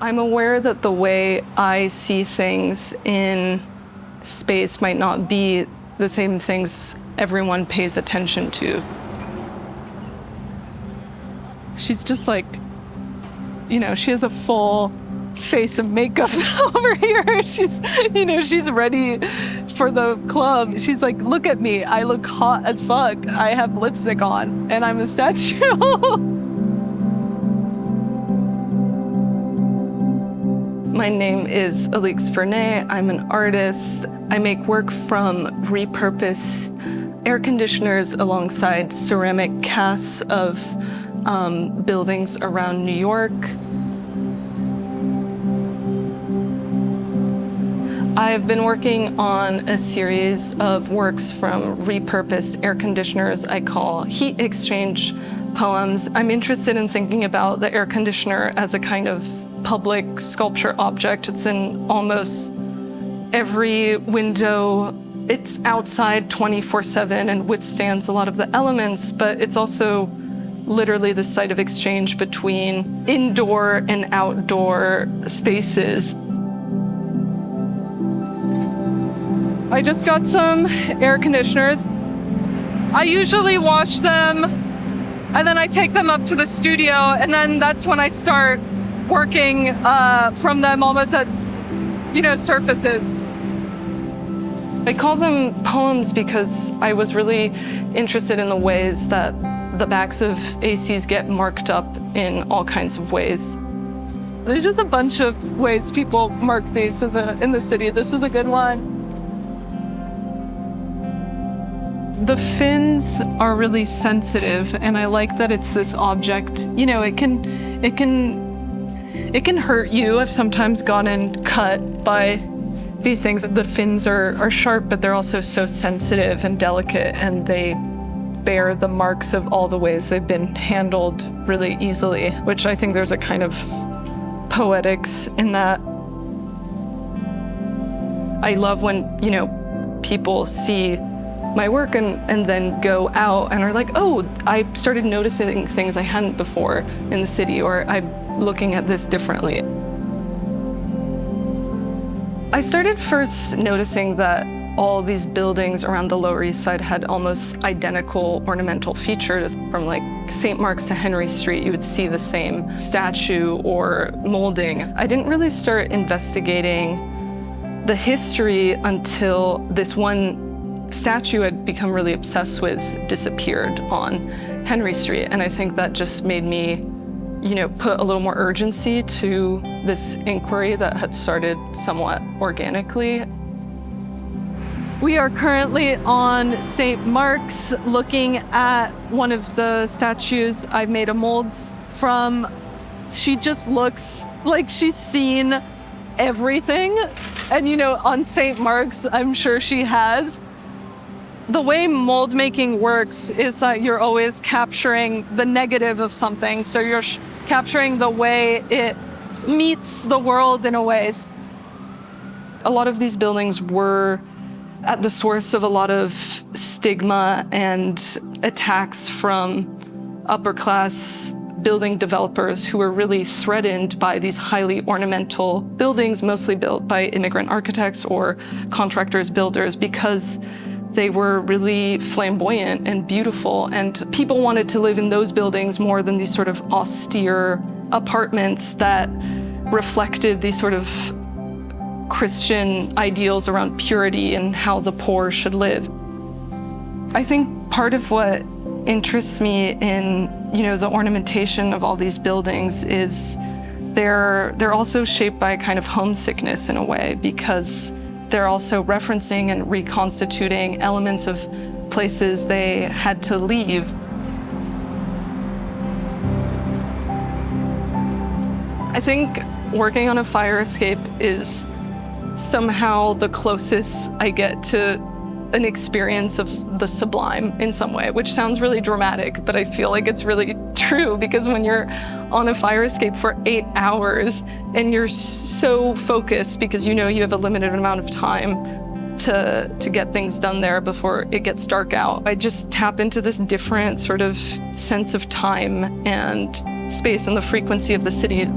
I'm aware that the way I see things in space might not be the same things everyone pays attention to. She's just like, you know, she has a full face of makeup over here. She's ready for the club. She's like, look at me. I look hot as fuck. I have lipstick on and I'm a statue. My name is Alix Vernet. I'm an artist. I make work from repurposed air conditioners alongside ceramic casts of buildings around New York. I've been working on a series of works from repurposed air conditioners I call heat exchange poems. I'm interested in thinking about the air conditioner as a kind of public sculpture object. It's in almost every window. It's outside 24/7 and withstands a lot of the elements, but it's also literally the site of exchange between indoor and outdoor spaces. I just got some air conditioners. I usually wash them and then I take them up to the studio, and then that's when I start working from them almost as, surfaces. I call them poems because I was really interested in the ways that the backs of ACs get marked up in all kinds of ways. There's just a bunch of ways people mark these in the city. This is a good one. The fins are really sensitive, and I like that it's this object. It can hurt you. I've sometimes gotten cut by these things. The fins are sharp, but they're also so sensitive and delicate, and they bear the marks of all the ways they've been handled really easily, which I think there's a kind of poetics in that. I love when, people see my work and then go out and are like, oh, I started noticing things I hadn't before in the city, or I'm looking at this differently. I started first noticing that all these buildings around the Lower East Side had almost identical ornamental features. From like St. Mark's to Henry Street, you would see the same statue or molding. I didn't really start investigating the history until this one statue I'd become really obsessed with disappeared on Henry Street. And I think that just made me, put a little more urgency to this inquiry that had started somewhat organically. We are currently on St. Mark's looking at one of the statues I made a mold from. She just looks like she's seen everything. And on St. Mark's, I'm sure she has. The way mold making works is that you're always capturing the negative of something. So you're capturing the way it meets the world in a ways. A lot of these buildings were at the source of a lot of stigma and attacks from upper class building developers who were really threatened by these highly ornamental buildings, mostly built by immigrant architects or contractors, builders, because they were really flamboyant and beautiful, and people wanted to live in those buildings more than these sort of austere apartments that reflected these sort of Christian ideals around purity and how the poor should live. I think part of what interests me in, the ornamentation of all these buildings is they're also shaped by a kind of homesickness in a way, because they're also referencing and reconstituting elements of places they had to leave. I think working on a fire escape is somehow the closest I get to an experience of the sublime in some way, which sounds really dramatic, but I feel like it's really true, because when you're on a fire escape for 8 hours and you're so focused because you have a limited amount of time to get things done there before it gets dark out, I just tap into this different sort of sense of time and space and the frequency of the city.